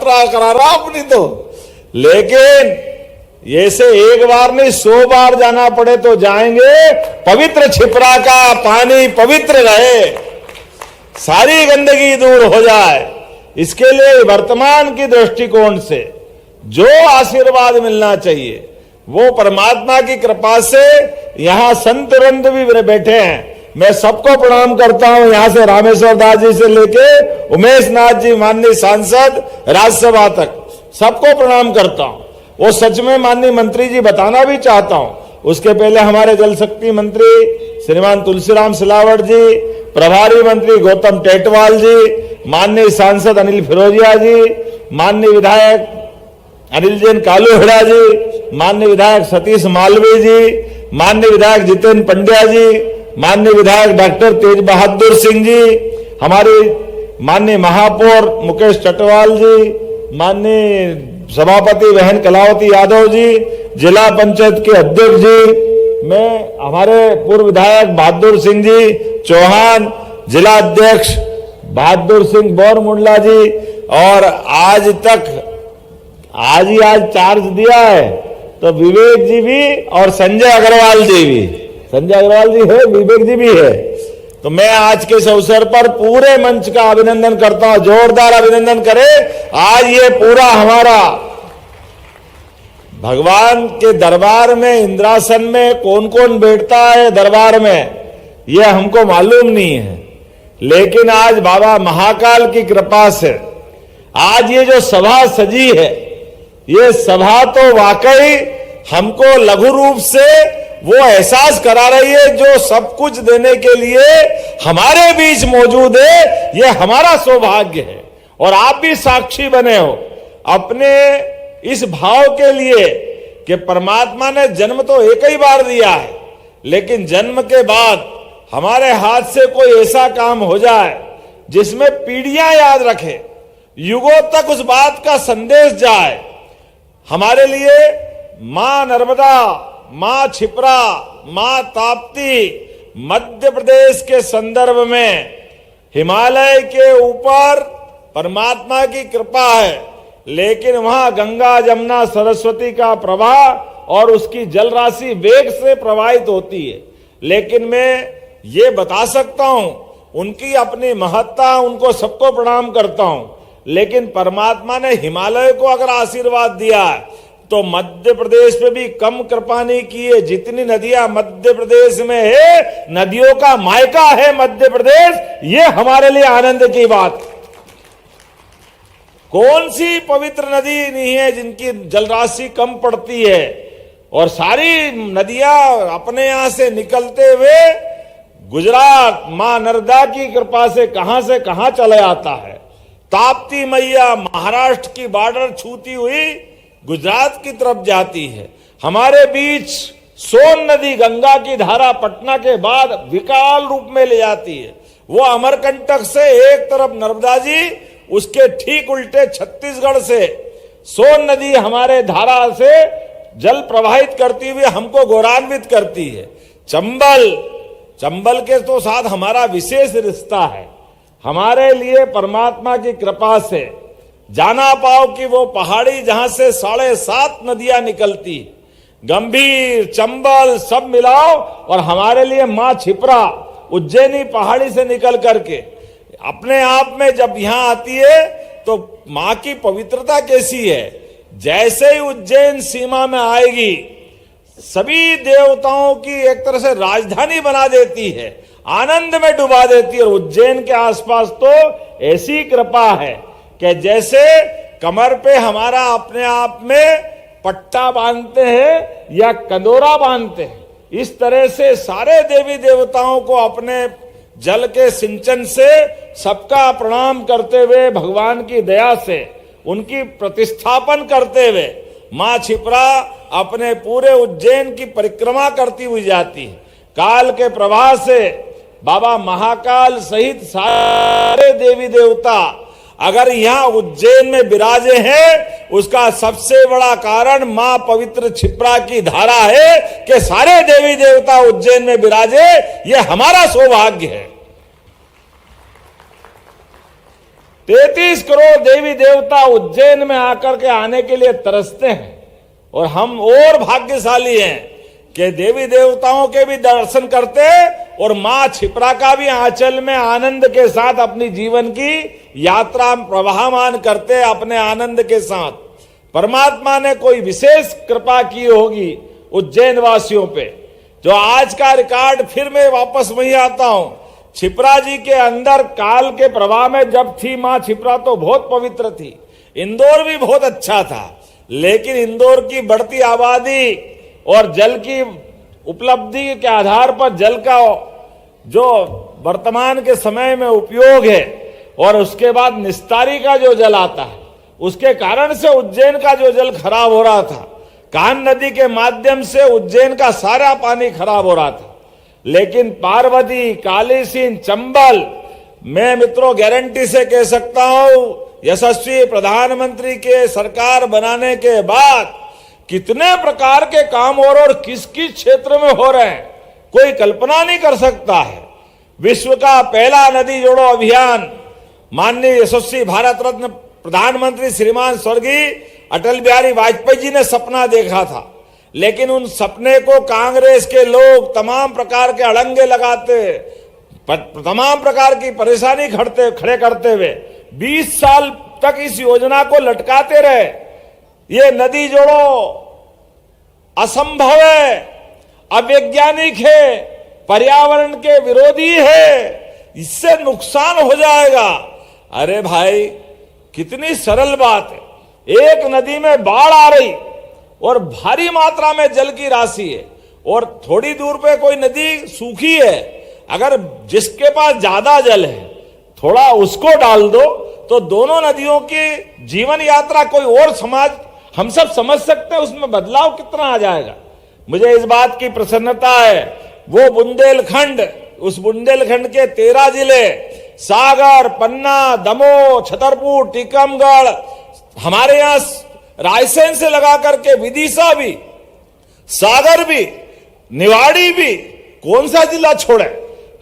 यात्रा करा रहा अपनी तो, लेकिन ऐसे एक बार नहीं 100 बार जाना पड़े तो जाएंगे। पवित्र छिपरा का पानी पवित्र रहे, सारी गंदगी दूर हो जाए, इसके लिए वर्तमान की दृष्टिकोण से जो आशीर्वाद मिलना चाहिए वो परमात्मा की कृपा से यहां संत वृंद भी बैठे हैं। मैं सबको प्रणाम करता हूं, यहां से रामेश्वर दास जी से लेके उमेश नाथ जी माननीय सांसद राज्यसभा तक सबको प्रणाम करता हूं। वो सच में माननीय मंत्री जी बताना भी चाहता हूं। उसके पहले हमारे जल शक्ति मंत्री श्रीमान तुलसीराम सिलावट जी, प्रभारी मंत्री गौतम टेटवाल जी, माननीय सांसद अनिल फिरोजिया जी, माननीय विधायक अनिल जैन कालूहेड़ा जी, माननीय विधायक सतीश मालवीय जी, माननीय विधायक जितेंद्र पंड्या जी, माननीय विधायक डॉक्टर तेज बहादुर सिंह जी, हमारे माननीय महापौर मुकेश चटवाल जी, माननीय सभापति बहन कलावती यादव जी, जिला पंचायत के अध्यक्ष जी, मैं हमारे पूर्व विधायक बहादुर सिंह जी चौहान, जिला अध्यक्ष बहादुर सिंह बोरमुंडला जी, और आज चार्ज दिया है तो विवेक जी भी और संजय अग्रवाल जी भी, संजय अग्रवाल जी है, विवेक जी भी है। तो मैं आज के इस अवसर पर पूरे मंच का अभिनंदन करता हूं, जोरदार अभिनंदन करें। आज ये पूरा हमारा भगवान के दरबार में, इंद्रासन में कौन कौन बैठता है दरबार में ये हमको मालूम नहीं है, लेकिन आज बाबा महाकाल की कृपा से आज ये जो सभा सजी है, ये सभा तो वाकई हमको लघु रूप से वो एहसास करा रही है जो सब कुछ देने के लिए हमारे बीच मौजूद है। ये हमारा सौभाग्य है और आप भी साक्षी बने हो अपने इस भाव के लिए कि परमात्मा ने जन्म तो एक ही बार दिया है, लेकिन जन्म के बाद हमारे हाथ से कोई ऐसा काम हो जाए जिसमें पीढ़ियां याद रखे, युगों तक उस बात का संदेश जाए। हमारे लिए मां नर्मदा, मां छिपरा, मां ताप्ती मध्य प्रदेश के संदर्भ में हिमालय के ऊपर परमात्मा की कृपा है, लेकिन वहां गंगा जमुना सरस्वती का प्रवाह और उसकी जल राशि वेग से प्रवाहित होती है। लेकिन मैं ये बता सकता हूं उनकी अपनी महत्ता, उनको सबको प्रणाम करता हूं, लेकिन परमात्मा ने हिमालय को अगर आशीर्वाद दिया है तो मध्य प्रदेश पे भी कम कृपा नहीं की है। जितनी नदियां मध्य प्रदेश में है, नदियों का मायका है मध्य प्रदेश, ये हमारे लिए आनंद की बात। कौन सी पवित्र नदी नहीं है जिनकी जलराशि कम पड़ती है, और सारी नदियां अपने यहां से निकलते हुए गुजरात मां नर्मदा की कृपा से कहां चला आता है। ताप्ती मैया महाराष्ट्र की बॉर्डर छूती हुई गुजरात की तरफ जाती है। हमारे बीच सोन नदी गंगा की धारा पटना के बाद विकराल रूप में ले जाती है। वो अमरकंटक से एक तरफ नर्मदा जी, उसके ठीक उल्टे छत्तीसगढ़ से सोन नदी हमारे धारा से जल प्रवाहित करती हुई हमको गौरवान्वित करती है। चंबल के तो साथ हमारा विशेष रिश्ता है। हमारे लिए परमात्मा की कृपा से जाना पाओ कि वो पहाड़ी जहां से 7.5 नदियां निकलती, गंभीर, चंबल सब मिलाओ, और हमारे लिए मां छिपरा उज्जैनी पहाड़ी से निकल करके अपने आप में जब यहां आती है तो मां की पवित्रता कैसी है। जैसे ही उज्जैन सीमा में आएगी, सभी देवताओं की एक तरह से राजधानी बना देती है, आनंद में डुबा देती है। और उज्जैन के आसपास तो ऐसी कृपा है कि जैसे कमर पे हमारा अपने आप में पट्टा बांधते हैं या कंदोरा बांधते हैं, इस तरह से सारे देवी देवताओं को अपने जल के सिंचन से सबका प्रणाम करते हुए, भगवान की दया से उनकी प्रतिस्थापन करते हुए मां छिपरा अपने पूरे उज्जैन की परिक्रमा करती हुई जाती है। काल के प्रवाह से बाबा महाकाल सहित सारे देवी देवता अगर यहां उज्जैन में विराजे हैं, उसका सबसे बड़ा कारण मां पवित्र छिपरा की धारा है कि सारे देवी देवता उज्जैन में विराजे। ये हमारा सौभाग्य है। 33 करोड़ देवी देवता उज्जैन में आकर के आने के लिए तरसते हैं, और हम और भाग्यशाली हैं कि देवी देवताओं के भी दर्शन करते और मां क्षिप्रा का भी आंचल में आनंद के साथ अपनी जीवन की यात्रा प्रवाहमान करते अपने आनंद के साथ। परमात्मा ने कोई विशेष कृपा की होगी उज्जैन वासियों पे, जो आज का रिकॉर्ड फिर मैं वापस वहीं आता हूं। क्षिप्रा जी के अंदर काल के प्रवाह में जब थी मां क्षिप्रा तो बहुत पवित्र थी, इंदौर भी बहुत अच्छा था, लेकिन इंदौर की बढ़ती आबादी और जल की उपलब्धि के आधार पर जल का जो वर्तमान के समय में उपयोग है और उसके बाद निस्तारी का जो जल आता है, उसके कारण से उज्जैन का जो जल खराब हो रहा था, कान नदी के माध्यम से उज्जैन का सारा पानी खराब हो रहा था। लेकिन पार्वती, कालीसिंध, चंबल, मैं मित्रों गारंटी से कह सकता हूं, यशस्वी प्रधानमंत्री के सरकार बनाने के बाद कितने प्रकार के काम और किस किस क्षेत्र में हो रहे हैं, कोई कल्पना नहीं कर सकता है। विश्व का पहला नदी जोड़ो अभियान माननीय यशस्वी भारत रत्न प्रधानमंत्री श्रीमान स्वर्गीय अटल बिहारी वाजपेयी जी ने सपना देखा था, लेकिन उन सपने को कांग्रेस के लोग तमाम प्रकार के अड़ंगे लगाते, तमाम प्रकार की परेशानी खड़े करते हुए 20 साल तक इस योजना को लटकाते रहे। ये नदी जोड़ो असंभव है, अवैज्ञानिक है, पर्यावरण के विरोधी है, इससे नुकसान हो जाएगा। अरे भाई, कितनी सरल बात है। एक नदी में बाढ़ आ रही और भारी मात्रा में जल की राशि है, और थोड़ी दूर पे कोई नदी सूखी है, अगर जिसके पास ज्यादा जल है थोड़ा उसको डाल दो तो दोनों नदियों की जीवन यात्रा कोई और समाज हम सब समझ सकते हैं, उसमें बदलाव कितना आ जाएगा। मुझे इस बात की प्रसन्नता है, वो बुंदेलखंड, उस बुंदेलखंड के 13 जिले सागर, पन्ना, दमोह, छतरपुर, टीकमगढ़, हमारे यहां रायसेन से लगा करके विदिशा भी, सागर भी, निवाड़ी भी, कौन सा जिला छोड़े।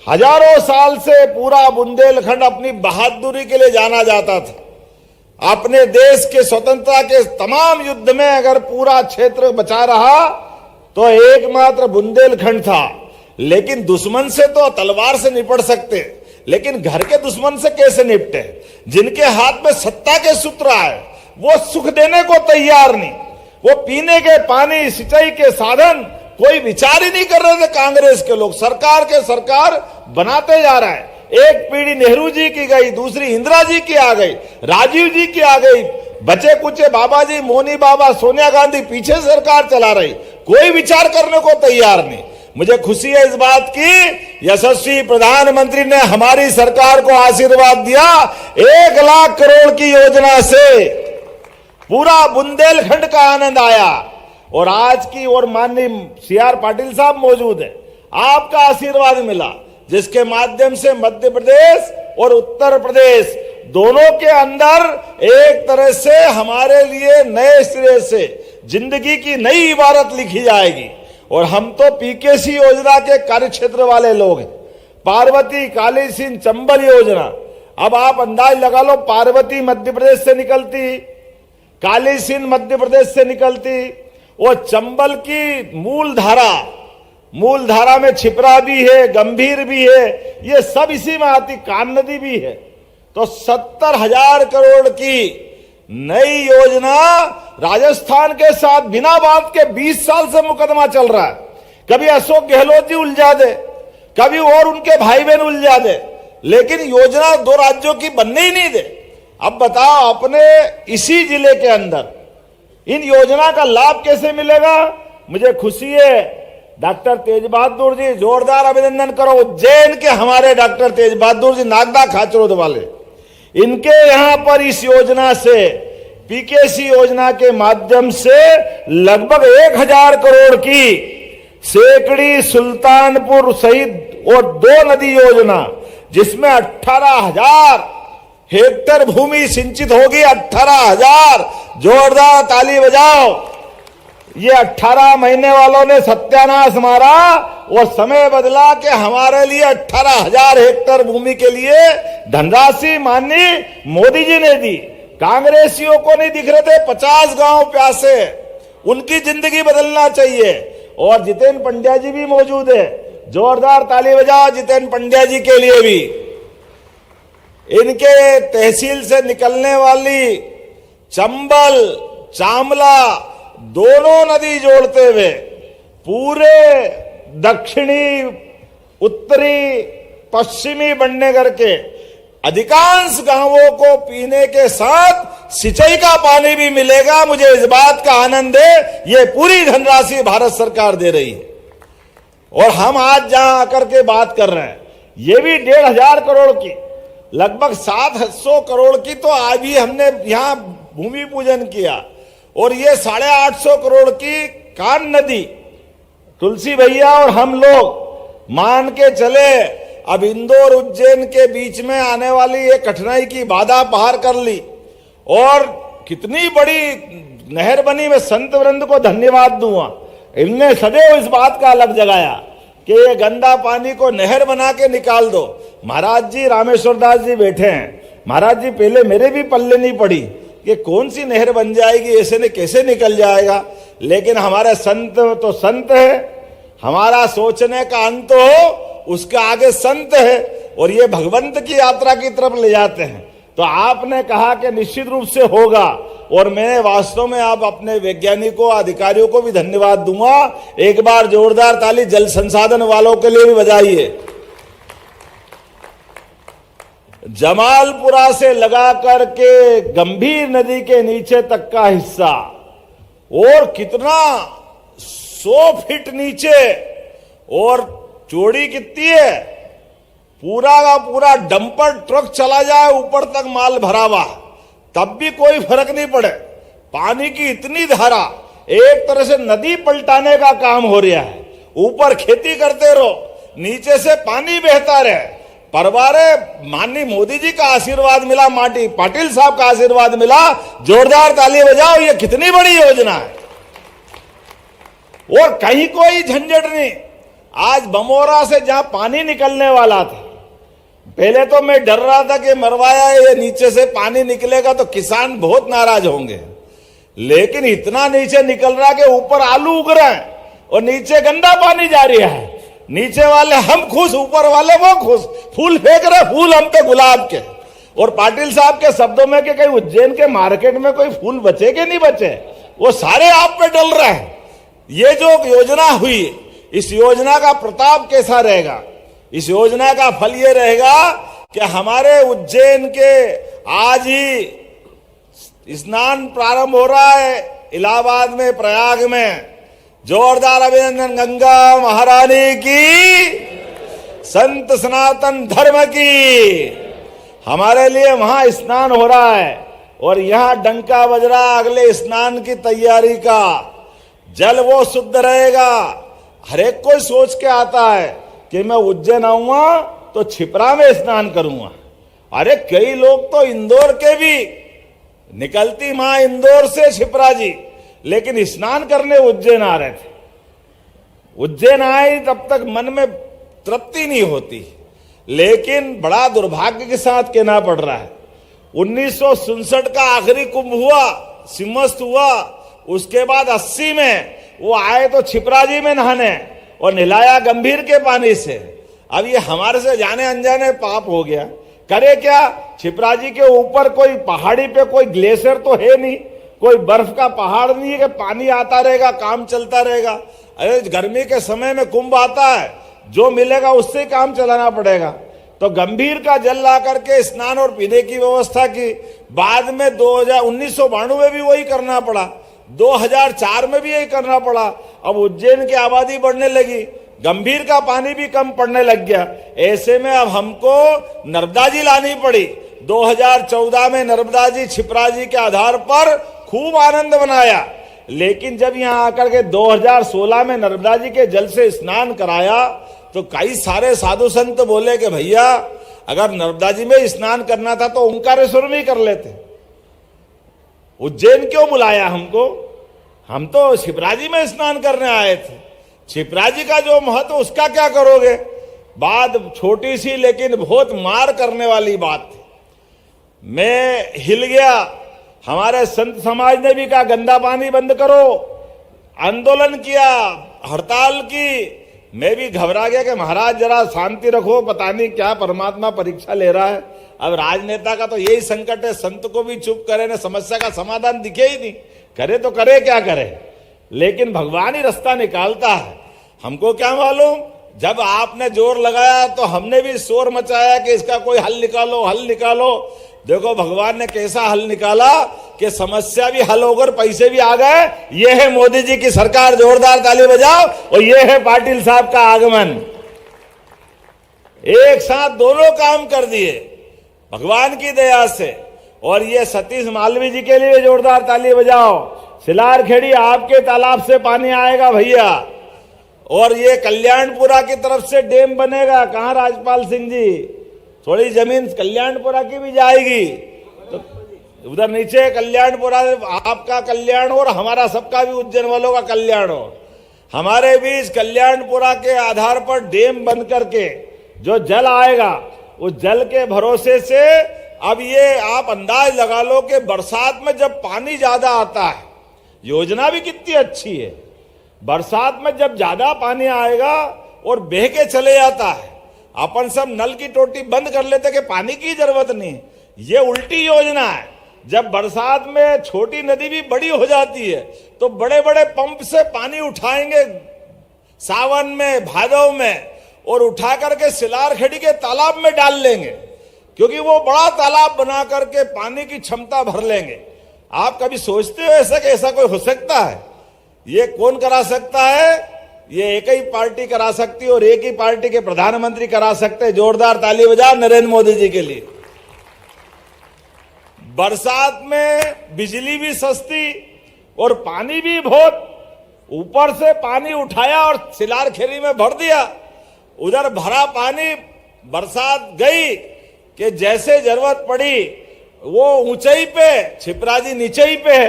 हजारों साल से पूरा बुंदेलखंड अपनी बहादुरी के लिए जाना जाता था। अपने देश के स्वतंत्रता के तमाम युद्ध में अगर पूरा क्षेत्र बचा रहा तो एकमात्र बुंदेलखंड था। लेकिन दुश्मन से तो तलवार से निपट सकते, लेकिन घर के दुश्मन से कैसे निपटे। जिनके हाथ में सत्ता के सूत्र आए वो सुख देने को तैयार नहीं, वो पीने के पानी, सिंचाई के साधन कोई विचार ही नहीं कर रहे थे। कांग्रेस के लोग सरकार के सरकार बनाते जा रहा है। एक पीढ़ी नेहरू जी की गई, दूसरी इंदिरा जी की आ गई, राजीव जी की आ गई, बचे कुचे बाबा जी, मोनी बाबा, सोनिया गांधी पीछे सरकार चला रही, कोई विचार करने को तैयार नहीं। मुझे खुशी है इस बात की, यशस्वी प्रधानमंत्री ने हमारी सरकार को आशीर्वाद दिया। 1 लाख करोड़ की योजना से पूरा बुंदेलखंड का आनंद आया। और आज की और माननीय CR पाटिल साहब मौजूद है, आपका आशीर्वाद मिला, जिसके माध्यम से मध्य प्रदेश और उत्तर प्रदेश दोनों के अंदर एक तरह से हमारे लिए नए सिरे से जिंदगी की नई इबारत लिखी जाएगी। और हम तो PKC योजना के कार्यक्षेत्र वाले लोग हैं। पार्वती, कालीसिंध, चंबल योजना, अब आप अंदाज लगा लो, पार्वती मध्य प्रदेश से निकलती, कालीसिंध मध्य प्रदेश से निकलती, और चंबल की मूल धारा में क्षिप्रा भी है, गंभीर भी है, ये सब इसी में आती, कान नदी भी है। तो 70,000 करोड़ की नई योजना राजस्थान के साथ बिना बात के 20 साल से मुकदमा चल रहा है। कभी अशोक गहलोत जी उलझा दे, कभी और उनके भाई बहन उलझा दे, लेकिन योजना 2 राज्यों की बनने ही नहीं दे। अब बताओ, अपने इसी जिले के अंदर इन योजना का लाभ कैसे मिलेगा। मुझे खुशी है, डॉक्टर तेज बहादुर जी, जोरदार अभिनंदन करो। उज्जैन के हमारे डॉक्टर तेज बहादुर जी, नागदा खाचरोद वाले, इनके यहां पर इस योजना से, PKC योजना के माध्यम से लगभग 1000 करोड़ की सेकड़ी, सुल्तानपुर सहित और 2 नदी योजना, जिसमें 18,000 हेक्टेयर भूमि सिंचित होगी। 18,000, जोरदार ताली बजाओ। ये 18 महीने वालों ने सत्यानाश मारा और समय बदला कि हमारे लिए 18,000 हेक्टेयर भूमि के लिए धनराशि माननीय मोदी जी ने दी। कांग्रेसियों को नहीं दिख रहे थे 50 गांव प्यासे, उनकी जिंदगी बदलना चाहिए। और जितेंद्र पंड्या जी भी मौजूद है, जोरदार ताली बजाओ जितेंद्र पंड्या जी के लिए भी। इनके तहसील से निकलने वाली चंबल चामला दोनों नदी जोड़ते हुए पूरे दक्षिणी उत्तरी पश्चिमी बनने करके अधिकांश गांवों को पीने के साथ सिंचाई का पानी भी मिलेगा। मुझे इस बात का आनंद है, ये पूरी धनराशि भारत सरकार दे रही है। और हम आज जहां आकर के बात कर रहे हैं, ये भी 1,500 करोड़ की, लगभग 700 करोड़ की तो आज भी हमने यहां भूमि पूजन किया। और ये 850 करोड़ की कान नदी, तुलसी भैया और हम लोग मान के चले, अब इंदौर उज्जैन के बीच में आने वाली ये कठिनाई की बाधा पार कर ली और कितनी बड़ी नहर बनी। मैं संत वृंद को धन्यवाद दूंगा, इनने सदैव इस बात का अलग जगाया कि ये गंदा पानी को नहर बना के निकाल दो। महाराज जी रामेश्वर दास जी बैठे हैं, महाराज जी पहले मेरे भी पल्ले नहीं पड़ी कि कौन सी नहर बन जाएगी, ऐसे ने कैसे निकल जाएगा। लेकिन हमारे संत तो संत है, हमारा सोचने का अंत हो उसके आगे संत है और ये भगवंत की यात्रा की तरफ ले जाते हैं। तो आपने कहा कि निश्चित रूप से होगा और मैं वास्तव में आप अपने वैज्ञानिकों अधिकारियों को भी धन्यवाद दूंगा। एक बार जोरदार ताली जल संसाधन वालों के लिए भी बजाइए। जमालपुरा से लगा करके गंभीर नदी के नीचे तक का हिस्सा और कितना 100 फीट नीचे और चौड़ी कितनी है, पूरा का पूरा डंपर ट्रक चला जाए ऊपर तक माल भरा हुआ तब भी कोई फर्क नहीं पड़े। पानी की इतनी धारा, एक तरह से नदी पलटाने का काम हो रहा है। ऊपर खेती करते रहो, नीचे से पानी बहता रहे। परवारे माननीय मोदी जी का आशीर्वाद मिला, माटी पाटिल साहब का आशीर्वाद मिला, जोरदार ताली बजाओ। ये कितनी बड़ी योजना है और कहीं कोई झंझट नहीं। आज बमोरा से जहां पानी निकलने वाला था, पहले तो मैं डर रहा था कि मरवाया है, ये नीचे से पानी निकलेगा तो किसान बहुत नाराज होंगे। लेकिन इतना नीचे निकल रहा कि ऊपर आलू उग रहे हैं और नीचे गंदा पानी जा रहा है। नीचे वाले हम खुश, ऊपर वाले वो खुश, फूल फेंक रहे, फूल हम पे गुलाब के। और पाटिल साहब के शब्दों में कि कहीं उज्जैन के मार्केट में कोई फूल बचे कि नहीं बचे, वो सारे आप पे डल रहे हैं। ये जो योजना हुई, इस योजना का प्रताप कैसा रहेगा, इस योजना का फल ये रहेगा कि हमारे उज्जैन के आज ही स्नान प्रारंभ हो रहा है इलाहाबाद में, प्रयाग में। जोरदार अभिनंदन गंगा महारानी की, संत सनातन धर्म की। हमारे लिए वहां स्नान हो रहा है और यहां डंका बज रहा अगले स्नान की तैयारी का। जल वो शुद्ध रहेगा। हर एक कोई सोच के आता है कि मैं उज्जैन आऊंगा तो छिपरा में स्नान करूंगा। अरे कई लोग तो इंदौर के भी, निकलती मां इंदौर से छिपरा जी, लेकिन स्नान करने उज्जैन आ रहे थे। उज्जैन आए तब तक मन में तृप्ति नहीं होती। लेकिन बड़ा दुर्भाग्य के साथ कहना पड़ रहा है, 1967 का आखिरी कुंभ हुआ, सिम्मस्त हुआ, उसके बाद 80 में वो आए तो छिपराजी में नहाने और नहलाया गंभीर के पानी से। अब ये हमारे से जाने अनजाने पाप हो गया। करे क्या, छिपराजी के ऊपर कोई पहाड़ी पे कोई ग्लेशियर तो है नहीं, कोई बर्फ का पहाड़ नहीं है कि पानी आता रहेगा काम चलता रहेगा। अरे गर्मी के समय में कुंभ आता है, जो मिलेगा उससे काम चलाना पड़ेगा। तो गंभीर का जल ला करके स्नान और पीने की व्यवस्था की। बाद में 1992 में भी वही करना पड़ा, 2004 में भी यही करना पड़ा। अब उज्जैन की आबादी बढ़ने लगी, गंभीर का पानी भी कम पड़ने लग गया। ऐसे में अब हमको नर्मदा जी लानी पड़ी। 2014 में नर्मदा जी छिपरा जी के आधार पर खूब आनंद बनाया। लेकिन जब यहां आकर के 2016 में नर्मदा जी के जल से स्नान कराया तो कई सारे साधु संत बोले कि भैया अगर नर्मदा जी में स्नान करना था तो ओंकारेश्वर में ही कर लेते, उज्जैन क्यों बुलाया हमको। हम तो शिप्राजी में स्नान करने आए थे। शिप्राजी का जो महत्व, उसका क्या करोगे? बात छोटी सी लेकिन बहुत मार करने वाली बात थी। मैं हिल गया। हमारे संत समाज ने भी कहा गंदा पानी बंद करो, आंदोलन किया, हड़ताल की। मैं भी घबरा गया कि महाराज जरा शांति रखो, पता नहीं क्या परमात्मा परीक्षा ले रहा है। अब राजनेता का तो यही संकट है, संत को भी चुप करे ना, समस्या का समाधान दिखे ही नहीं, करे तो करे क्या करे। लेकिन भगवान ही रास्ता निकालता है। हमको क्या मालूम, जब आपने जोर लगाया तो हमने भी शोर मचाया कि इसका कोई हल निकालो, हल निकालो। देखो भगवान ने कैसा हल निकाला कि समस्या भी हल होकर पैसे भी आ गए। ये है मोदी जी की सरकार, जोरदार ताली बजाओ। और ये है पाटिल साहब का आगमन। एक साथ दोनों काम कर दिए भगवान की दया से। और ये सतीश मालवी जी के लिए जोरदार ताली बजाओ। सिलारखेड़ी आपके तालाब से पानी आएगा भैया। और ये कल्याणपुरा की तरफ से डैम बनेगा। कहां राजपाल सिंह जी, थोड़ी जमीन कल्याणपुरा की भी जाएगी, तो उधर नीचे कल्याणपुरा, आपका कल्याण और हमारा सबका भी, उज्जैन वालों का कल्याण हो। हमारे बीच कल्याणपुरा के आधार पर डैम बन करके जो जल आएगा, उस जल के भरोसे से अब ये आप अंदाज लगा लो कि बरसात में जब पानी ज्यादा आता है, योजना भी कितनी अच्छी है। बरसात में जब ज्यादा पानी आएगा और बह के चले जाता है, अपन सब नल की टोटी बंद कर लेते कि पानी की जरूरत नहीं। ये उल्टी योजना है। जब बरसात में छोटी नदी भी बड़ी हो जाती है तो बड़े बड़े पंप से पानी उठाएंगे सावन में, भादव में, और उठा करके सिलारखेड़ी के तालाब में डाल लेंगे, क्योंकि वो बड़ा तालाब बना करके पानी की क्षमता भर लेंगे। आप कभी सोचते हो ऐसा कि ऐसा कोई हो सकता है? ये कौन करा सकता है? ये एक ही पार्टी करा सकती है और एक ही पार्टी के प्रधानमंत्री करा सकते हैं। जोरदार ताली बजाओ नरेंद्र मोदी जी के लिए। बरसात में बिजली भी सस्ती और पानी भी बहुत। ऊपर से पानी उठाया और सिलारखेड़ी में भर दिया। उधर भरा पानी, बरसात गई कि जैसे जरूरत पड़ी वो ऊंचाई पे, छिपराजी नीचे ही पे है।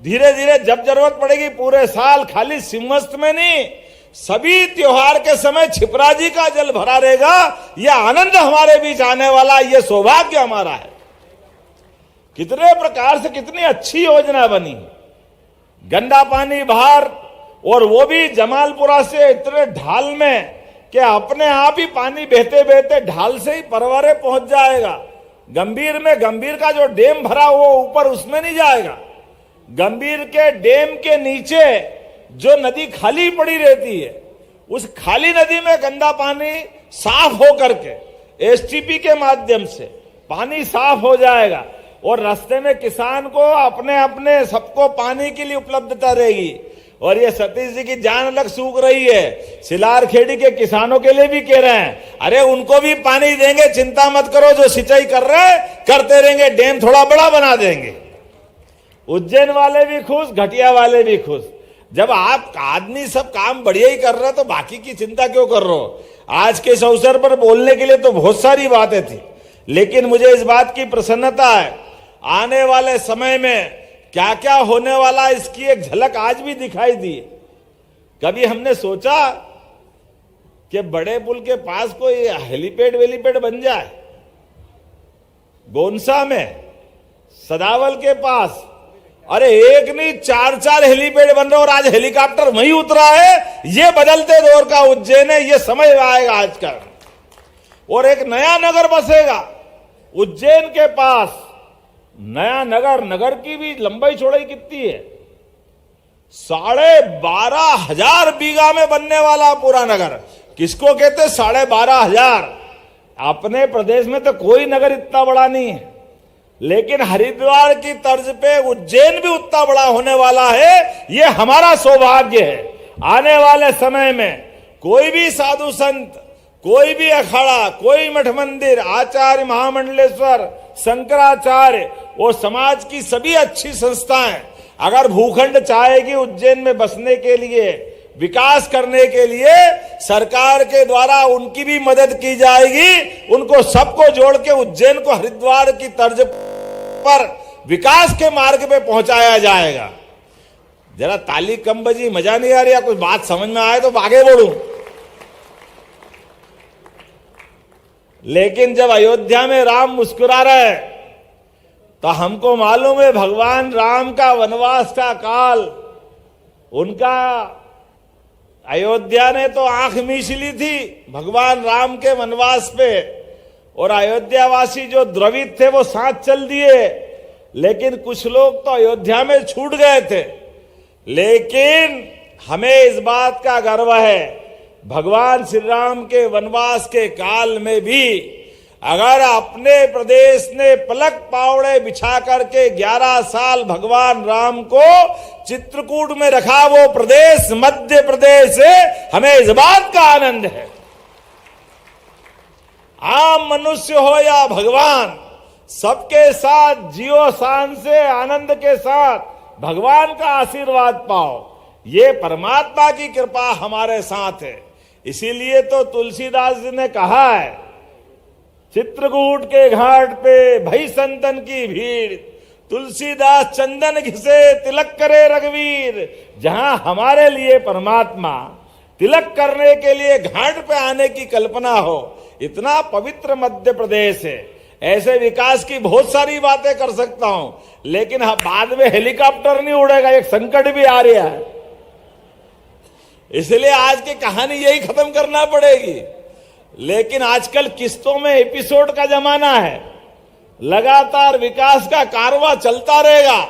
धीरे धीरे जब जरूरत पड़ेगी पूरे साल, खाली सिमस्त में नहीं, सभी त्योहार के समय छिपराजी का जल भरा रहेगा। यह आनंद हमारे बीच आने वाला, यह सौभाग्य हमारा है। कितने प्रकार से कितनी अच्छी योजना बनी। गंदा पानी बाहर, और वो भी जमालपुरा से इतने ढाल में कि अपने आप ही पानी बहते बहते ढाल से ही परवारे पहुंच जाएगा। गंभीर में, गंभीर का जो डैम भरा वो ऊपर उसमें नहीं जाएगा। गंभीर के डैम के नीचे जो नदी खाली पड़ी रहती है, उस खाली नदी में गंदा पानी साफ हो करके एसटीपी के माध्यम से पानी साफ हो जाएगा। और रास्ते में किसान को अपने अपने सबको पानी के लिए उपलब्धता रहेगी। और ये सतीश जी की जान अलग सूख रही है। सिलारखेड़ी के किसानों के लिए भी कह रहे हैं, अरे उनको भी पानी देंगे, चिंता मत करो, जो सिंचाई कर रहे हैं करते रहेंगे, डैम थोड़ा बड़ा बना देंगे। उज्जैन वाले भी खुश, घटिया वाले भी खुश। जब आप आदमी सब काम बढ़िया ही कर रहे तो बाकी की चिंता क्यों कर रहे हो? आज के इस अवसर पर बोलने के लिए तो बहुत सारी बातें थी, लेकिन मुझे इस बात की प्रसन्नता है, आने वाले समय में क्या क्या होने वाला इसकी एक झलक आज भी दिखाई दी। कभी हमने सोचा कि बड़े पुल के पास कोई हेलीपैड वेलीपैड बन जाए? गोंसा में, सदावल के पास, अरे एक नहीं चार चार हेलीपैड बन रहे और आज हेलीकॉप्टर वहीं उतरा है। ये बदलते दौर का उज्जैन है, ये समय आएगा आज का। और एक नया नगर बसेगा उज्जैन के पास। नया नगर, नगर की भी लंबाई चौड़ाई कितनी है? 12,500 बीघा में बनने वाला पूरा नगर। किसको कहते 12,500? अपने प्रदेश में तो कोई नगर इतना बड़ा नहीं है, लेकिन हरिद्वार की तर्ज पे उज्जैन भी उतना बड़ा होने वाला है। ये हमारा सौभाग्य है। आने वाले समय में कोई भी साधु संत, कोई भी अखाड़ा, कोई मठ मंदिर, आचार्य महामंडलेश्वर, शंकराचार्य और समाज की सभी अच्छी संस्थाएं अगर भूखंड चाहेगी उज्जैन में बसने के लिए, विकास करने के लिए, सरकार के द्वारा उनकी भी मदद की जाएगी। उनको सबको जोड़ के उज्जैन को हरिद्वार की तर्ज पर विकास के मार्ग पे पहुंचाया जाएगा। जरा ताली कम बजी, मजा नहीं आ रही, कुछ बात समझ में आए तो आगे बढ़ूं। लेकिन जब अयोध्या में राम मुस्कुरा रहे तो हमको मालूम है भगवान राम का वनवास का काल, उनका अयोध्या ने तो आंख मीच ली थी भगवान राम के वनवास पे, और अयोध्यावासी जो द्रवित थे वो साथ चल दिए, लेकिन कुछ लोग तो अयोध्या में छूट गए थे। लेकिन हमें इस बात का गर्व है, भगवान श्री राम के वनवास के काल में भी अगर अपने प्रदेश ने पलक पावड़े बिछा करके 11 साल भगवान राम को चित्रकूट में रखा, वो प्रदेश मध्य प्रदेश है, हमें इस बात का आनंद है। आम मनुष्य हो या भगवान, सबके साथ जियो शान से, आनंद के साथ भगवान का आशीर्वाद पाओ, ये परमात्मा की कृपा हमारे साथ है। इसीलिए तो तुलसीदास जी ने कहा है, चित्रकूट के घाट पे भई संतन की भीड़, तुलसीदास चंदन घिसे तिलक करे रघुवीर। जहां हमारे लिए परमात्मा तिलक करने के लिए घाट पे आने की कल्पना हो, इतना पवित्र मध्य प्रदेश है। ऐसे विकास की बहुत सारी बातें कर सकता हूं, लेकिन बाद में हेलीकॉप्टर नहीं उड़ेगा, एक संकट भी आ रहा है। इसलिए आज की कहानी यही खत्म करना पड़ेगी। लेकिन आजकल किस्तों में एपिसोड का जमाना है, लगातार विकास का कारवां चलता रहेगा।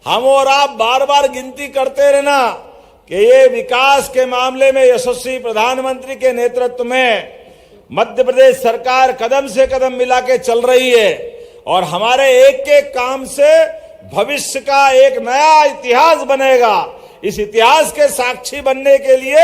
हम और आप बार बार गिनती करते रहना कि ये विकास के मामले में यशस्वी प्रधानमंत्री के नेतृत्व में मध्य प्रदेश सरकार कदम से कदम मिला के चल रही है, और हमारे एक एक काम से भविष्य का एक नया इतिहास बनेगा। इस इतिहास के साक्षी बनने के लिए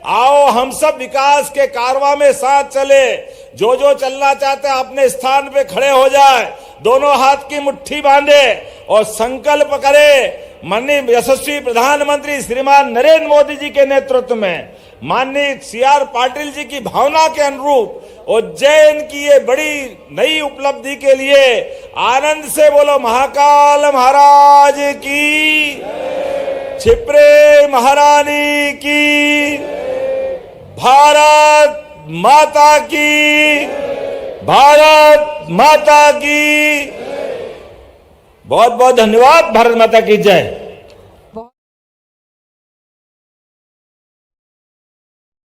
आओ हम सब विकास के कारवां में साथ चले। जो जो चलना चाहते हैं अपने स्थान पे खड़े हो जाए, दोनों हाथ की मुट्ठी बांधे और संकल्प करे, माननीय यशस्वी प्रधानमंत्री श्रीमान नरेंद्र मोदी जी के नेतृत्व में, माननीय CR पाटिल जी की भावना के अनुरूप उज्जैन की ये बड़ी नई उपलब्धि के लिए आनंद से बोलो महाकाल महाराज की, क्षिप्रे महारानी की, भारत माता की, भारत माता की। बहुत बहुत धन्यवाद। भारत माता की जय।